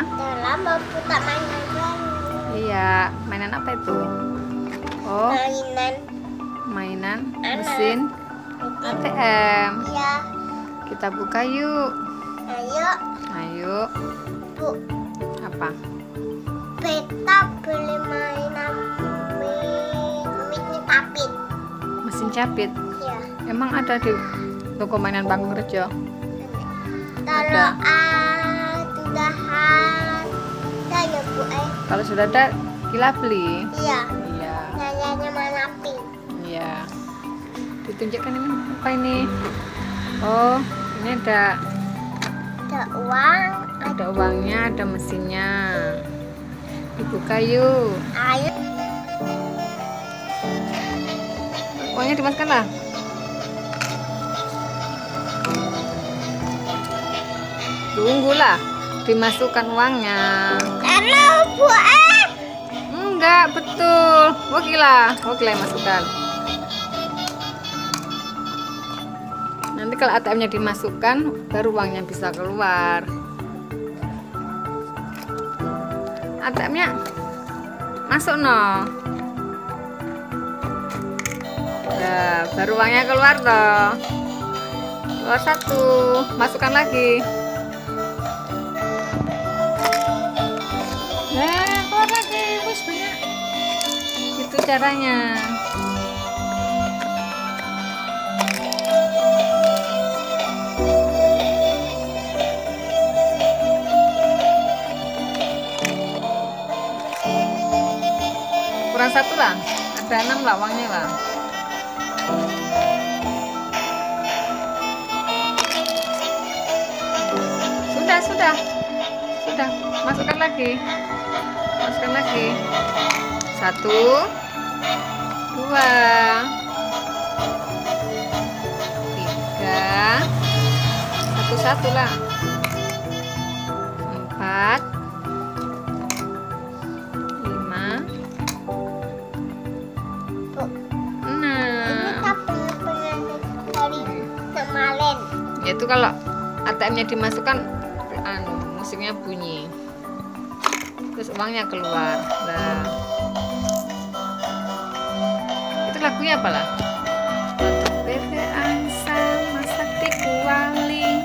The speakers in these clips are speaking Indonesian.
Dalam mau putar mainan baru. Iya, mainan apa itu? Oh, Mainan mesin ATM. Iya. Kita buka yuk. Ayo. Ayo. Bu. Apa? Beta beli mainan mesin capit. Mesin capit. Iya. Emang ada di toko mainan Bang Rejo? Kalau sudah ada ya Bu. Kalau sudah ada, Kila beli. Iya. Iya. Nanyanya mana pink. Iya. Ditunjukkan ini apa ini? Oh, ini ada uang. ada uangnya, ada mesinnya. Dibuka yuk. Ayo. Uangnya dimasukkan lah. Tunggulah, dimasukkan uangnya. Halo Bu. Enggak, betul. Wakilah yang masukkan. Nanti kalau ATM-nya dimasukkan, baru uangnya bisa keluar. ATM-nya masuk no. Nah, baru uangnya keluar toh. Keluar satu, masukkan lagi. Nah, keluar lagi, wis banyak. Itu caranya. Kurang satu lah, ada 6 lah uangnya lah. Sudah, masukkan lagi. 1, 2, 3, satu lah. 4, 5, 6. Dari kemarin. Yaitu kalau ATM-nya dimasukkan, musiknya bunyi, terus uangnya keluar. Nah, itu lagunya apalah? Bebe angsa masak di kuali.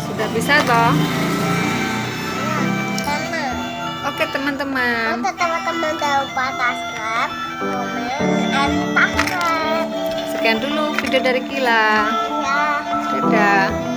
Sudah bisa toh? Oke teman-teman. Teman-teman jangan lupa subscribe, komen, dan subscribe. Sekian dulu video dari Kila. Ya. Dadah.